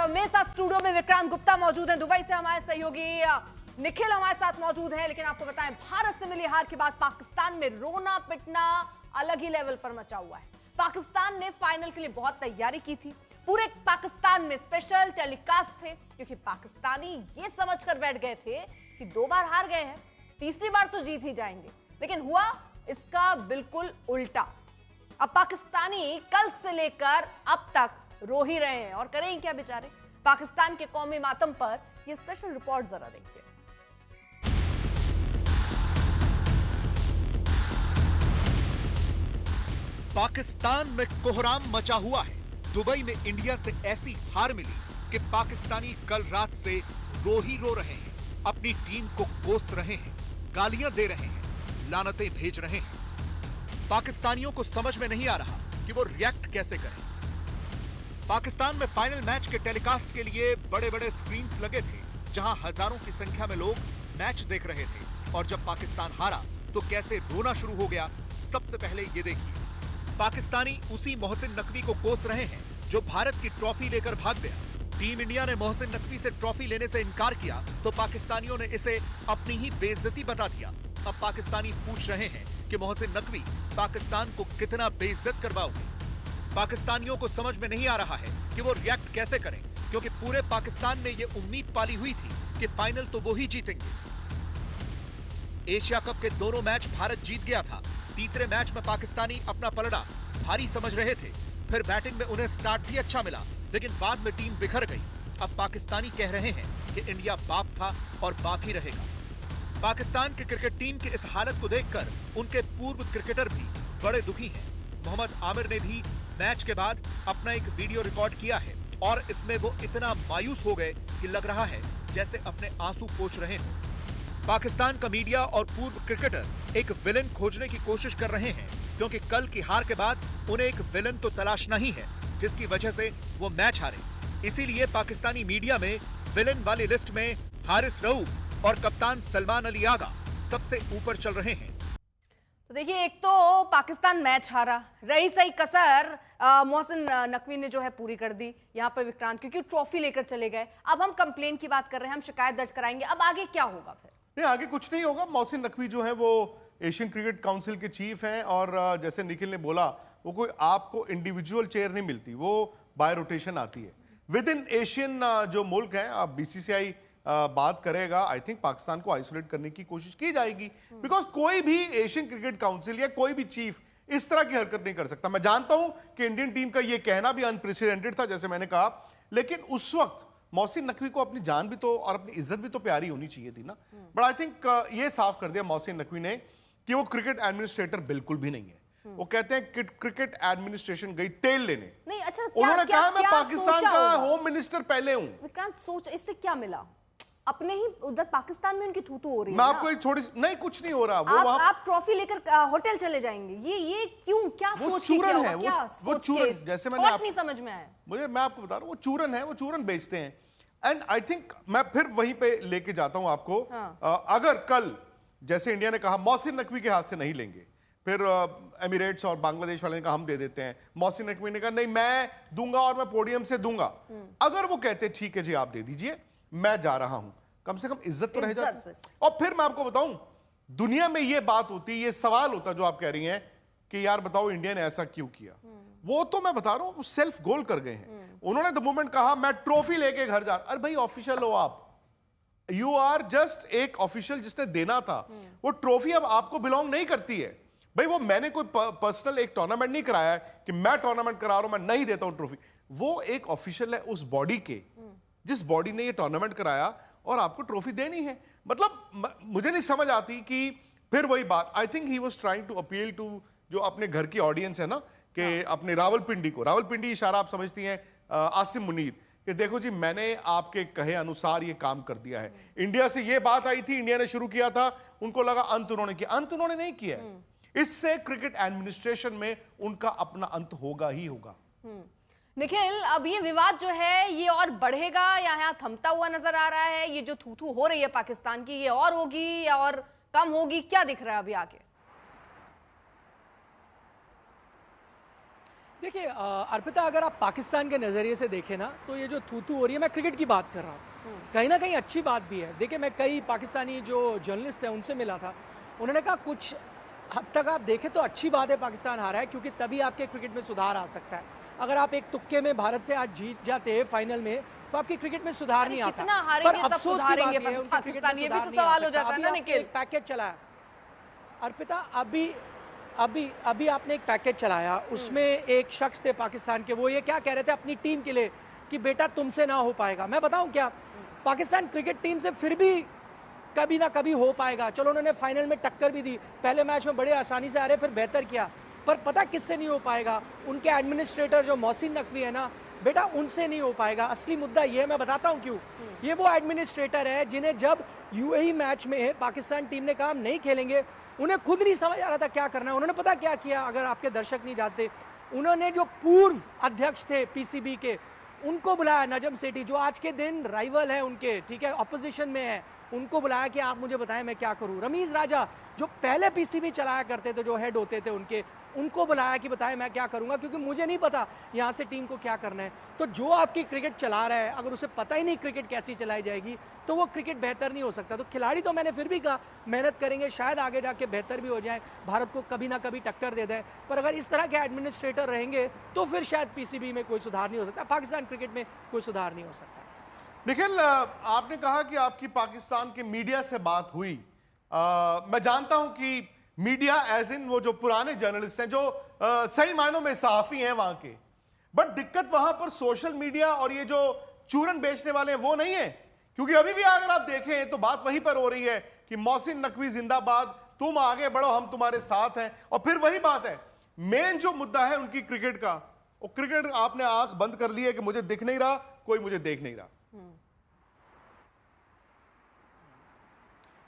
मेरे साथ स्टूडियो में विक्रांत गुप्ता मौजूद हैं, दुबई से हमारे सहयोगी निखिल हमारे साथ मौजूद हैं। लेकिन आपको बताएं, भारत से मिली हार के बाद पाकिस्तान में रोना पिटना अलग ही लेवल पर मचा हुआ है। पाकिस्तान ने फाइनल के लिए बहुत तैयारी की थी, पूरे पाकिस्तान में स्पेशल टेलीकास्ट थे, क्योंकि पाकिस्तानी ये समझकर बैठ गए थे कि 2 बार हार गए हैं, तीसरी बार तो जीत ही जाएंगे। लेकिन हुआ इसका बिल्कुल उल्टा। अब पाकिस्तानी कल से लेकर अब तक रो ही रहे हैं, और करें क्या बेचारे। पाकिस्तान के कौमी मातम पर यह स्पेशल रिपोर्ट जरा देखिए। पाकिस्तान में कोहराम मचा हुआ है। दुबई में इंडिया से ऐसी हार मिली कि पाकिस्तानी कल रात से रो ही रो रहे हैं, अपनी टीम को कोस रहे हैं, गालियां दे रहे हैं, लानतें भेज रहे हैं। पाकिस्तानियों को समझ में नहीं आ रहा कि वो रिएक्ट कैसे करें। पाकिस्तान में फाइनल मैच के टेलीकास्ट के लिए बड़े बड़े स्क्रीन्स लगे थे, जहां हजारों की संख्या में लोग मैच देख रहे थे। और जब पाकिस्तान हारा तो कैसे रोना शुरू हो गया, सबसे पहले ये देखिए। पाकिस्तानी उसी मोहसिन नकवी को कोस रहे हैं जो भारत की ट्रॉफी लेकर भाग गया। टीम इंडिया ने मोहसिन नकवी से ट्रॉफी लेने से इनकार किया तो पाकिस्तानियों ने इसे अपनी ही बेइज्जती बता दिया। अब पाकिस्तानी पूछ रहे हैं कि मोहसिन नकवी पाकिस्तान को कितना बेइज्जत करवाओगे। पाकिस्तानियों को समझ में नहीं आ रहा है कि वो रिएक्ट कैसे करें, क्योंकि पूरे पाकिस्तान ने ये उम्मीद पाली हुई थी कि फाइनल तो वो ही जीतेंगे। एशिया कप के दोनों मैच भारत जीत गया था। तीसरे मैच में पाकिस्तानी अपना पलड़ा भारी समझ रहे थे। फिर बैटिंग में उन्हें स्टार्ट भी अच्छा मिला, लेकिन बाद में टीम बिखर गई। अब पाकिस्तानी कह रहे हैं कि इंडिया बाप था और बाप ही रहेगा। पाकिस्तान की क्रिकेट टीम की इस हालत को देखकर उनके पूर्व क्रिकेटर भी बड़े दुखी हैं। मोहम्मद आमिर ने भी मैच के बाद अपना एक वीडियो रिकॉर्ड किया है, और इसमें वो इतना मायूस हो गए कि लग रहा है जैसे अपने आंसू पोंछ रहे हों। पाकिस्तान का मीडिया और पूर्व क्रिकेटर एक विलेन खोजने की कोशिश कर रहे हैं, क्योंकि कल की हार के बाद उन्हें एक विलेन तो तलाशना ही है जिसकी वजह से वो मैच हारे। इसीलिए पाकिस्तानी मीडिया में विलेन वाली लिस्ट में हारिस रऊफ और कप्तान सलमान अली आगा सबसे ऊपर चल रहे हैं। तो देखिए, एक तो पाकिस्तान मैच हारा, रही सही कसर मोहसिन नकवी ने जो है पूरी कर दी यहाँ पर विक्रांत, क्योंकि ट्रॉफी लेकर चले गए। अब हम कंप्लेन की बात कर रहे हैं, हम शिकायत दर्ज कराएंगे। अब आगे क्या होगा फिर? नहीं, आगे कुछ नहीं होगा। मोहसिन नकवी जो है वो एशियन क्रिकेट काउंसिल के चीफ हैं, और जैसे निखिल ने बोला, वो कोई आपको इंडिविजुअल चेयर नहीं मिलती, वो बाय रोटेशन आती है विद इन एशियन जो मुल्क हैं। अब बीसीसीआई बात करेगा, आई थिंक पाकिस्तान को आइसोलेट करने की कोशिश की जाएगी, बिकॉज कोई भी एशियन क्रिकेट काउंसिल या कोई भी चीफ इस तरह की हरकत नहीं कर सकता। मैं जानता हूं कि इंडियन टीम का यह कहना भी अनप्रेसिडेंटेड था, जैसे मैंने कहा, लेकिन उस वक्त मोहसिन नकवी को अपनी जान भी तो और अपनी इज्जत भी तो प्यारी होनी चाहिए थी ना। बट आई थिंक ये साफ कर दिया मोहसिन नकवी ने कि वो क्रिकेट एडमिनिस्ट्रेटर बिल्कुल भी नहीं है। वो कहते हैं कि क्रिकेट एडमिनिस्ट्रेशन गई तेल लेने। नहीं, अच्छा, उन्होंने कहा मैं पाकिस्तान का होम मिनिस्टर पहले हूं। विक्रांत, सोच इससे क्या मिला? अपने ही उधर पाकिस्तान में उनकी थूतू हो रही है। मैं आपको एक छोटी नहीं, कुछ नहीं हो रहा। वो आप ट्रॉफी लेकर होटल चले जाएंगे, ये क्यों? क्या सोच के चूरन है वो चूरन, जैसे मैंने नहीं समझ में आया मुझे। मैं आपको बता रहा हूँ, वो चूरन है, वो चूरन बेचते हैं। एंड आई थिंक मैं फिर वहीं पे लेके जाता हूं आपको। अगर कल जैसे इंडिया ने कहा मोहसिन नकवी के हाथ से नहीं लेंगे, फिर एमिरेट्स और बांग्लादेश वाले ने कहा हम दे देते हैं, मोहसिन नकवी ने कहा नहीं मैं दूंगा और मैं पोडियम से दूंगा। अगर वो कहते ठीक है जी आप दे दीजिए, मैं जा रहा हूं, कम से कम इज्जत तो रह जाती। और फिर मैं आपको बताऊं, दुनिया में ये बात होती, ये सवाल होता जो आप कह रही हैं कि यार बताओ इंडिया ने ऐसा क्यों किया। वो तो मैं बता रहा हूं, सेल्फ गोल कर गए हैं। उन्होंने द मोमेंट कहा मैं ट्रॉफी लेके घर जा, अरे भाई ऑफिशियल हो आप, यू आर जस्ट एक ऑफिशियल जिसने देना था। वो ट्रॉफी अब आपको बिलोंग नहीं करती है भाई। वो मैंने कोई पर्सनल एक टूर्नामेंट नहीं कराया है कि मैं टूर्नामेंट करा रहा हूं, मैं नहीं देता हूं ट्रॉफी। वो एक ऑफिशियल है उस बॉडी के, जिस बॉडी ने ये टूर्नामेंट कराया, और आपको ट्रॉफी देनी है। मतलब मुझे नहीं समझ आती कि फिर वही बात। I think he was trying to appeal to जो अपने घर की ऑडियंस है ना, कि अपने रावलपिंडी को, रावलपिंडी इशारा आप समझती हैं आसिम मुनीर, कि देखो जी मैंने आपके कहे अनुसार ये काम कर दिया है। इंडिया से ये बात आई थी, इंडिया ने शुरू किया था, उनको लगा अंत उन्होंने किया, अंत उन्होंने नहीं किया। इससे क्रिकेट एडमिनिस्ट्रेशन में उनका अपना अंत होगा ही होगा। निखिल, अब ये विवाद जो है ये और बढ़ेगा या यहाँ थमता हुआ नजर आ रहा है? ये जो थू हो रही है पाकिस्तान की, ये और होगी या और कम होगी? क्या दिख रहा है अभी आगे? देखिए अर्पिता, अगर आप पाकिस्तान के नज़रिए से देखें ना, तो ये जो थू हो रही है, मैं क्रिकेट की बात कर रहा हूँ, कहीं ना कहीं अच्छी बात भी है। देखिए, मैं कई पाकिस्तानी जो जर्नलिस्ट हैं उनसे मिला था, उन्होंने कहा कुछ हद तक आप देखें तो अच्छी बात है पाकिस्तान हारा है, क्योंकि तभी आपके क्रिकेट में सुधार आ सकता है। अगर आप एक तुक्के में भारत से आज जीत जाते फाइनल में, तो आपके क्रिकेट में सुधार नहीं आता। कितना हारेंगे तब सुधारेंगे पाकिस्तान, ये भी तो सवाल हो जाता है ना निखिल। पैकेज चलाया अर्पिता, अभी आपने एक पैकेज चलाया, उसमें एक शख्स थे पाकिस्तान के, वो ये क्या कह रहे थे अपनी टीम के लिए कि बेटा तुमसे ना हो पाएगा। मैं बताऊं क्या, पाकिस्तान क्रिकेट टीम से फिर भी कभी ना कभी हो पाएगा। चलो, उन्होंने फाइनल में टक्कर भी दी, पहले मैच में बड़े आसानी से आ रहे, फिर बेहतर किया, पर पता किससे नहीं हो पाएगा? उनके एडमिनिस्ट्रेटर जो मोहसिन नकवी है ना बेटा, उनसे नहीं हो पाएगा। असली मुद्दा ये है, मैं बताता हूँ क्यों। ये वो एडमिनिस्ट्रेटर है जिन्हें जब यूएई मैच में पाकिस्तान टीम ने कहा हम नहीं खेलेंगे, उन्हें खुद नहीं समझ आ रहा था क्या करना है। उन्होंने पता क्या किया, अगर आपके दर्शक नहीं जानते, उन्होंने जो पूर्व अध्यक्ष थे पीसीबी के, उनको बुलाया, नजम सेठी जो आज के दिन राइवल है उनके, ठीक है, ऑपोजिशन में है, उनको बुलाया कि आप मुझे बताएं मैं क्या करूं। रमीज राजा जो पहले पीसीबी चलाया करते थे, जो हेड होते थे उनके, उनको बुलाया कि बताएं मैं क्या करूंगा, क्योंकि मुझे नहीं पता यहाँ से टीम को क्या करना है। तो जो आपकी क्रिकेट चला रहा है, अगर उसे पता ही नहीं क्रिकेट कैसी चलाई जाएगी, तो वो क्रिकेट बेहतर नहीं हो सकता। तो खिलाड़ी तो मैंने फिर भी कहा मेहनत करेंगे, शायद आगे जाके बेहतर भी हो जाए, भारत को कभी ना कभी टक्कर दे दें, पर अगर इस तरह के एडमिनिस्ट्रेटर रहेंगे तो फिर शायद पीसीबी में कोई सुधार नहीं हो सकता, पाकिस्तान क्रिकेट में कोई सुधार नहीं हो सकता। निखिल, आपने कहा कि आपकी पाकिस्तान के मीडिया से बात हुई। मैं जानता हूं कि मीडिया एज इन वो जो पुराने जर्नलिस्ट हैं, जो सही मायनों में सहाफी हैं वहां के, बट दिक्कत वहां पर सोशल मीडिया और ये जो चूरन बेचने वाले हैं वो नहीं है। क्योंकि अभी भी अगर आप देखें तो बात वहीं पर हो रही है कि मोहसिन नकवी जिंदाबाद, तुम आगे बढ़ो, हम तुम्हारे साथ हैं। और फिर वही बात है, मेन जो मुद्दा है उनकी क्रिकेट का, वो क्रिकेट आपने आंख बंद कर ली है कि मुझे दिख नहीं रहा, कोई मुझे देख नहीं रहा।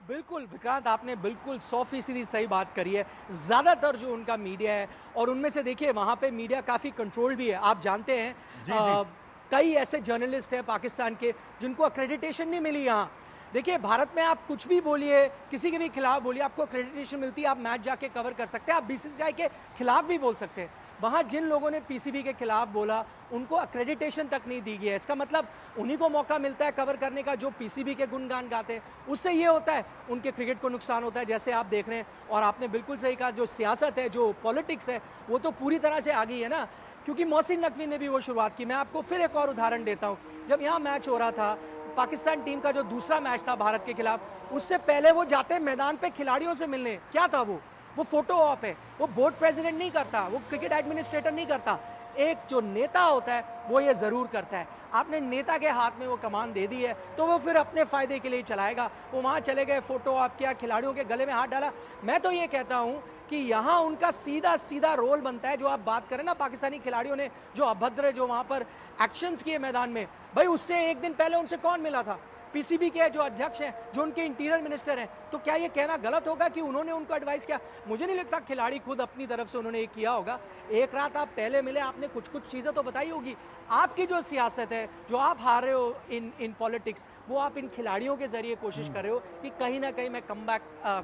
बिल्कुल विक्रांत, आपने बिल्कुल 100% सही बात करी है। ज़्यादातर जो उनका मीडिया है, और उनमें से देखिए वहाँ पे मीडिया काफ़ी कंट्रोल भी है। आप जानते हैं कई ऐसे जर्नलिस्ट हैं पाकिस्तान के जिनको अक्रेडिटेशन नहीं मिली यहाँ। देखिए, भारत में आप कुछ भी बोलिए, किसी के भी खिलाफ बोलिए, आपको अक्रेडिटेशन मिलती है, आप मैच जाके कवर कर सकते हैं, आप बीसीसीआई के खिलाफ भी बोल सकते हैं। वहाँ जिन लोगों ने पीसीबी के खिलाफ बोला, उनको अक्रेडिटेशन तक नहीं दी गई है। इसका मतलब उन्हीं को मौका मिलता है कवर करने का जो पीसीबी के गुणगान गाते हैं। उससे ये होता है उनके क्रिकेट को नुकसान होता है, जैसे आप देख रहे हैं। और आपने बिल्कुल सही कहा, जो सियासत है, जो पॉलिटिक्स है, वो तो पूरी तरह से आ गई है ना, क्योंकि मोहसिन नकवी ने भी वो शुरुआत की। मैं आपको फिर एक और उदाहरण देता हूँ। जब यहाँ मैच हो रहा था, पाकिस्तान टीम का जो दूसरा मैच था भारत के खिलाफ, उससे पहले वो जाते मैदान पे खिलाड़ियों से मिलने। क्या था वो फोटो ऑप है, वो बोर्ड प्रेसिडेंट नहीं करता, वो क्रिकेट एडमिनिस्ट्रेटर नहीं करता, एक जो नेता होता है वो ये जरूर करता है। आपने नेता के हाथ में वो कमान दे दी है, तो वो फिर अपने फायदे के लिए चलाएगा। वो वहां चले गए, फोटो ऑप किया, खिलाड़ियों के गले में हाथ डाला। मैं तो ये कहता हूं कि यहाँ उनका सीधा सीधा रोल बनता है। जो आप बात करें ना, पाकिस्तानी खिलाड़ियों ने जो अभद्र, जो वहां पर एक्शंस किए मैदान में, भाई उससे एक दिन पहले उनसे कौन मिला था? पीसीबी के जो अध्यक्ष हैं, जो उनके इंटीरियर मिनिस्टर हैं। तो क्या ये कहना गलत होगा कि उन्होंने उनको एडवाइस किया? मुझे नहीं लगता खिलाड़ी खुद अपनी तरफ से उन्होंने ये किया होगा। एक रात आप पहले मिले, आपने कुछ चीजें तो बताई होगी। आपकी जो सियासत है, जो आप हार रहे हो इन पॉलिटिक्स, वो आप इन खिलाड़ियों के जरिए कोशिश कर रहे हो कि कहीं ना कहीं मैं कमबैक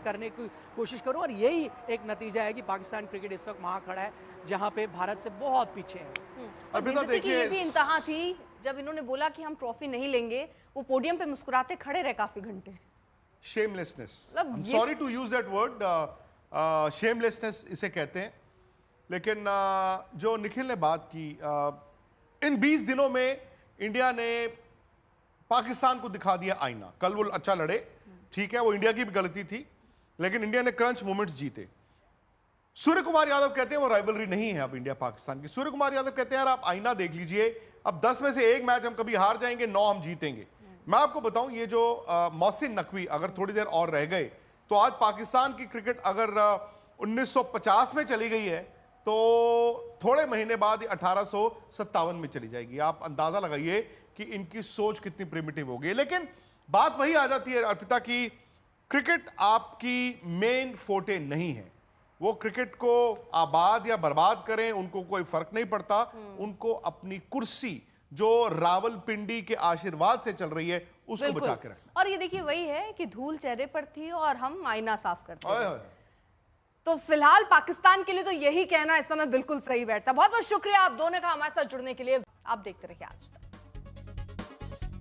करने की कोशिश करूं। और यही एक नतीजा है कि पाकिस्तान क्रिकेट इस वक्त वहां खड़ा है जहां पे भारत से बहुत पीछे है। और देखिए, ये भी इंतहा थी जब इन्होंने बोला कि हम ट्रॉफी नहीं लेंगे, वो पोडियम पे मुस्कुराते खड़े रहे काफी घंटे। Shamelessness, I am sorry to use that word, shamelessness इसे कहते हैं। लेकिन जो निखिल ने बात की, इन 20 दिनों में इंडिया ने पाकिस्तान को दिखा दिया आईना। कल वो अच्छा लड़े, ठीक है, वो इंडिया की भी गलती थी, लेकिन इंडिया ने क्रंच मोमेंट्स जीते। सूर्य कुमार यादव कहते हैं वो राइवलरी नहीं है अब इंडिया पाकिस्तान की। सूर्य कुमार यादव कहते हैं यार आप आईना देख लीजिए, अब 10 में से एक मैच हम कभी हार जाएंगे, 9 हम जीतेंगे। मैं आपको बताऊं, ये जो मोहसिन नकवी अगर थोड़ी देर और रह गए तो आज पाकिस्तान की क्रिकेट अगर 1950 में चली गई है तो थोड़े महीने बाद 1857 में चली जाएगी। आप अंदाजा लगाइए कि इनकी सोच कितनी प्रिमिटिव हो गई। लेकिन बात वही आ जाती है अर्पिता की, क्रिकेट आपकी मेन फोटे नहीं है। वो क्रिकेट को आबाद या बर्बाद करें, उनको कोई फर्क नहीं पड़ता। उनको अपनी कुर्सी जो रावलपिंडी के आशीर्वाद से चल रही है उसको बचा के रखना। और ये देखिए, वही है कि धूल चेहरे पर थी और हम आईना साफ करते हैं। तो फिलहाल पाकिस्तान के लिए तो यही कहना इस समय बिल्कुल सही बैठता। बहुत बहुत शुक्रिया आप दोनों का हमारे साथ जुड़ने के लिए। आप देखते रहिए आज तक।